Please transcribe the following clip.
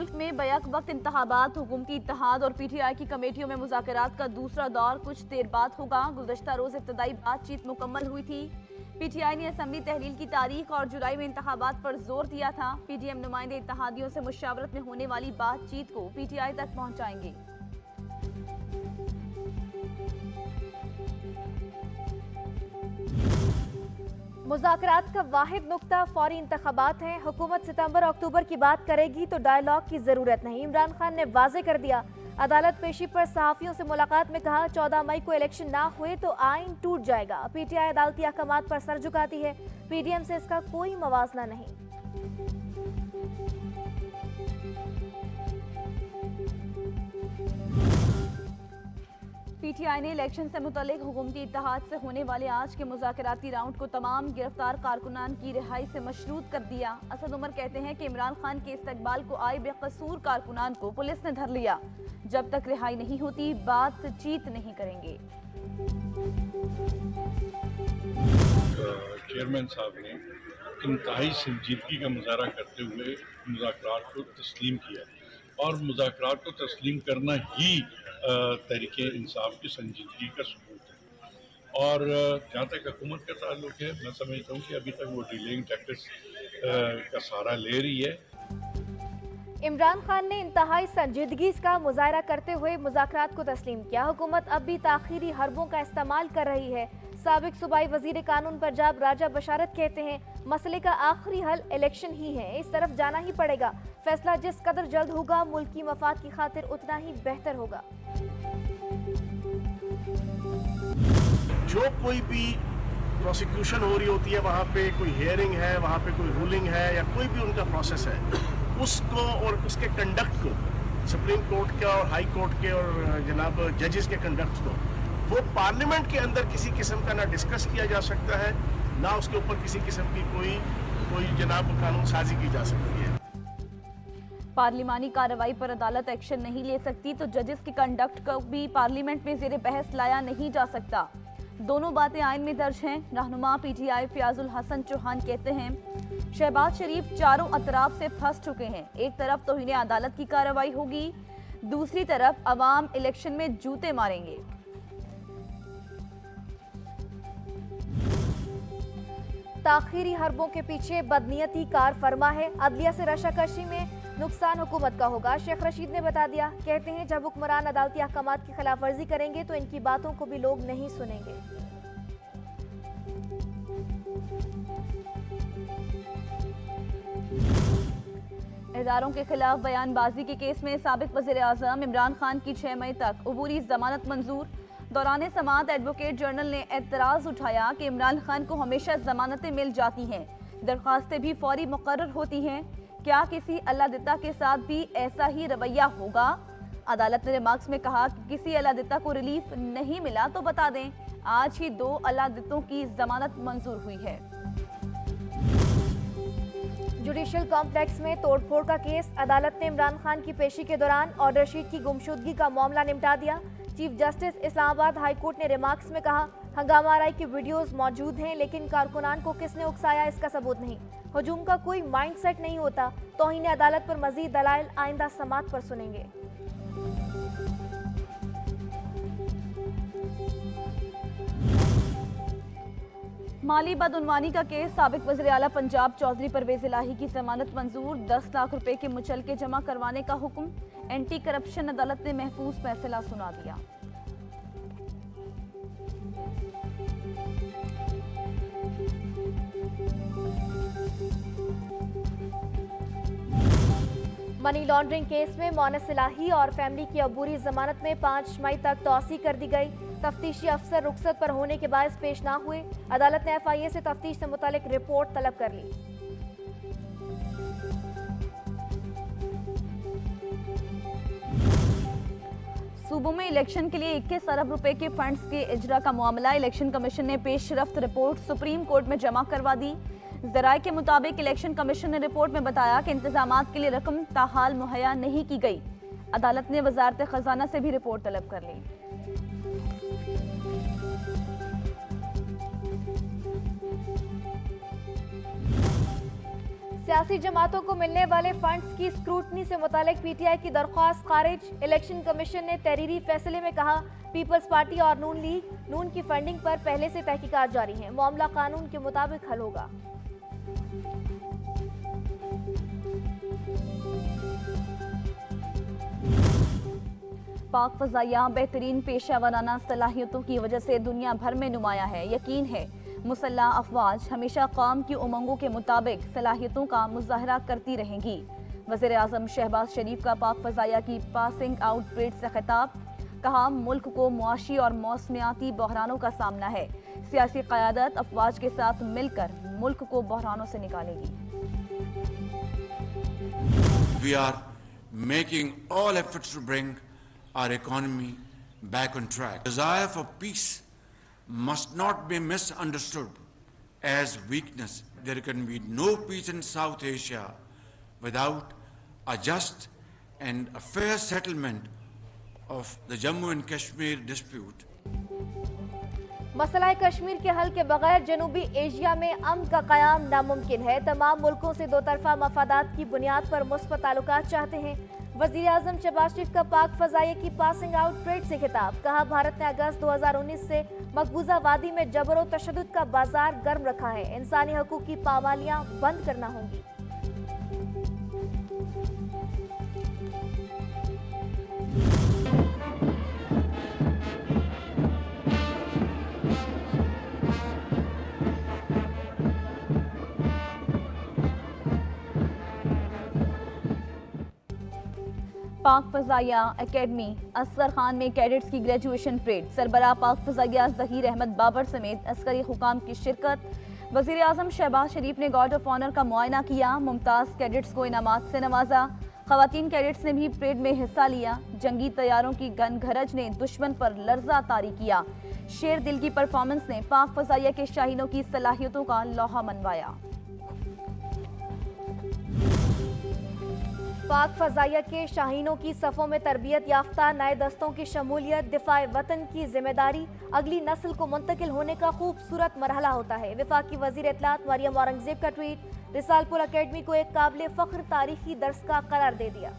मुल्क में बैक वक्त इंतखाबात, हुकूमती इत्तेहाद और PTI की कमेटियों में मुज़ाकरात का दूसरा दौर कुछ देर बाद होगा। गुज़श्ता रोज़ इब्तदाई बातचीत मुकम्मल हुई थी। PTI ने असम्बली तहलील की तारीख और जुलाई में इंतखाबात पर जोर दिया था। PTM नुमाइंदे इत्तेहादियों से मुशावरत में होने वाली बातचीत को PTI तक पहुँचाएंगे। मुज़ाकरात का वाहिद नुक्ता फौरी इंतखाबात हैं। हुकूमत सितंबर अक्टूबर की बात करेगी तो डायलॉग की जरूरत नहीं। इमरान खान ने वाजे कर दिया। अदालत पेशी पर सहाफियों से मुलाकात में कहा 14 मई को इलेक्शन ना हुए तो आइन टूट जाएगा। PTI अदालती अहकामात पर सर झुकाती है। PDM से इसका कोई मवाजना नहीं। PTI ने इलेक्शन से मुतल्लिक हुकूमती इत्तेहाद से होने वाले आज के मुज़ाकराती राउंड को तमाम गिरफ्तार कारकुनान की रिहाई से मशरूत कर दिया। असद उमर कहते हैं कि इमरान खान के इस्तकबाल को आए बेकसूर कारकुनान को पुलिस ने धर लिया। जब तक रिहाई नहीं होती बातचीत नहीं करेंगे। चेयरमैन साहब ने इंतहाई संजीदगी का मुजाहरा करते हुए मुज़ाकरात को तस्लीम किया और मुज़ाकरात को तस्लीम करना ही तहरीके इंसाफ की संजीदगी का सबूत है। और जहाँ तक हुकूमत का ताल्लुक है, मैं समझता हूँ कि अभी तक वो डिलेइंग टैक्टिक्स का सहारा ले रही है। इमरान खान ने इंतहाई संजीदगी का मुजाहरा करते हुए मुज़ाकरात को तस्लीम किया। हुकूमत अब भी ताखीरी हरबों का इस्तेमाल कर रही है। साबिक सूबाई वजीर कानून पंजाब राजा बशारत कहते हैं मसले का आखिरी हल इलेक्शन ही है। इस तरफ जाना ही पड़ेगा। फैसला जिस कदर जल्द होगा मुल्क की मफाद की खातिर उतना ही बेहतर होगा। जो कोई भी प्रोसिक्यूशन हो रही होती है, वहाँ पे कोई हियरिंग है, वहाँ पे कोई रूलिंग है या कोई भी उनका प्रोसेस है, उसको और उसके कंडक्ट को सुप्रीम कोर्ट के और हाई कोर्ट के और जनाब जजेस के कंडक्ट को वो पार्लियामेंट के अंदर किसी किस्म का ना डिस्कस किया जा सकता है, ना उसके ऊपर किसी किस्म की कोई जनाब कानून साजी की जा सकती है। पार्लिमानी कार्रवाई पर अदालत एक्शन नहीं ले सकती तो जजेस के कंडक्ट को भी पार्लियामेंट में ज़ेरे बहस लाया नहीं जा सकता। दोनों बातें आइन में दर्ज हैं। रहनुमा PTI फयाजुल हसन चौहान कहते हैं शहबाज शरीफ चारों अतराफ से फंस चुके हैं। एक तरफ तो इन्हें अदालत की कार्रवाई होगी, दूसरी तरफ अवाम इलेक्शन में जूते मारेंगे। ताखीरी हरबों के पीछे बदनीयती कार फरमा है। अदलिया से रशाकशी में नुकसान हुकूमत का होगा। शेख रशीद ने बता दिया। कहते हैं जब हुक्मरान अदालती अहकामात की खिलाफ वर्जी करेंगे तो इनकी बातों को भी लोग नहीं सुनेंगे। इदारों के खिलाफ बयानबाजी के केस में साबिक वज़ीर आज़म इमरान खान की 6 मई तक अबूरी जमानत मंजूर। दौरान समाअत एडवोकेट जनरल ने एतराज़ उठाया कि इमरान खान को हमेशा जमानतें मिल जाती हैं, दरख्वास्तें भी फौरी मुकर्रर होती हैं। क्या किसी अल्लादिता के साथ भी ऐसा ही रवैया होगा? अदालत ने रिमार्क्स में कहा कि किसी अल्लादिता को रिलीफ नहीं मिला तो बता दें। आज ही 2 अल्लादितों की जमानत मंजूर हुई है। जुडिशल कॉम्प्लेक्स में तोड़फोड़ का केस। अदालत ने इमरान खान की पेशी के दौरान ऑर्डर शीट की गुमशुदगी का मामला निपटा दिया। Chief justice Islamabad high court ने रिमार्क्स में कहा हंगामा आराई की वीडियोस मौजूद हैं लेकिन कारकुनान को किसने उकसाया इसका सबूत नहीं। हजूम का कोई माइंडसेट नहीं होता। तौहीन अदालत पर मजीद दलाइल आइंदा समाअत पर सुनेंगे। माली बदउनवानी का केस। साबिक वज़ीर आला पंजाब चौधरी परवेज इलाही की जमानत मंजूर। 10 लाख रुपए के मुचलके जमा करवाने का हुक्म। एंटी करप्शन अदालत ने महफूज फैसला सुना दिया। मनी लॉन्ड्रिंग केस में मोनस इलाही और फैमिली की अबूरी जमानत में 5 मई तक तौसी कर दी गई। तफ्तीशी अफसर रुखसत पर होने के बायस पेश ना हुए। अदालत ने FIA से तफ्तीश से मुतालिक रिपोर्ट तलब कर ली। सूबों में इलेक्शन के लिए 21 अरब रुपए के फंड्स के इजरा का मामला। इलेक्शन कमीशन ने पेशरफ्त रिपोर्ट सुप्रीम कोर्ट में जमा करवा दी। जराये के मुताबिक इलेक्शन कमीशन ने रिपोर्ट में बताया कि इंतजामात के लिए रकम ताहाल मुहैया नहीं की गई। अदालत ने वजारत खजाना से भी रिपोर्ट तलब कर ली। सियासी जमातों को मिलने वाले फंड्स की स्क्रूटनी से मुतालिक पीटीआई की दरख्वास्त खारिज। इलेक्शन कमीशन ने तहरीरी फैसले में कहा, पीपल्स पार्टी और नून की फंडिंग पर पहले से तहकीकात जारी है, मामला कानून के मुताबिक हल होगा। पाक फजाइया बेहतरीन पेशा वराना सलाहियतों की वजह से दुनिया भर में नुमाया है। यकीन है मुसल्लह अफवाज हमेशा कौम की उमंगों के मुताबिक सलाहियतों का मुजाहरा करती रहेंगी। वज़ीर आज़म शहबाज शरीफ का पाक फजाइया की पासिंग आउट परेड से खिताब, कहा मुल्क को मुआशी और मौसमियाती बहरानों का सामना है, सियासी क़यादत अफवाज के साथ मिलकर मुल्क को बहरानों से निकालेगी। We are making all efforts to bring our economy back on track. Desire for peace must not be misunderstood as weakness. There can be no peace in South Asia without a just and a fair settlement of the Jammu and Kashmir dispute. मसला कश्मीर के हल के बगैर जनूबी Asia में अमन का क़याम नामुमकिन है। तमाम मुल्कों से दो तरफा मफादात की बुनियाद पर मुस्बत ताल्लुकात चाहते हैं। वज़ीर आज़म शहबाज शरीफ का पाक फजाइया की पासिंग आउट परेड से खिताब, कहा भारत ने अगस्त 2019 से मकबूजा वादी में जबर और तशद्दुद का बाजार गर्म रखा है, इंसानी हकूक़ की पामालियाँ बंद करना होंगी। पाक फजाइया एकेडमी असगर खान में कैडेट्स की ग्रेजुएशन परेड, सरबराह पाक फजाइया ज़हीर अहमद बाबर समेत अस्करी हुकाम की शिरकत। वज़ीर आज़म शहबाज शरीफ ने गार्ड ऑफ ऑनर का मुआयना किया, मुमताज़ कैडेट्स को इनामात से नवाजा। ख़वातीन कैडेट्स ने भी परेड में हिस्सा लिया। जंगी तैयारों की गन घरज ने दुश्मन पर लर्जा तारी किया। शेर दिल की परफॉर्मेंस ने पाक फजाइया के शाहीनों की सलाहियतों का लौहा मनवाया। पाक फजाइया के शाहीनों की सफ़ों में तरबियत याफ्ता नए दस्तों की शमूलियत, दिफाए वतन की जिम्मेदारी अगली नस्ल को मुंतकिल होने का खूबसूरत मरहला होता है। वफाकी वज़ीर इत्तलात मरियम औरंगज़ेब का ट्वीट रिसालपुर अकेडमी को एक काबिल फ़ख्र तारीखी दर्स का करार दे दिया।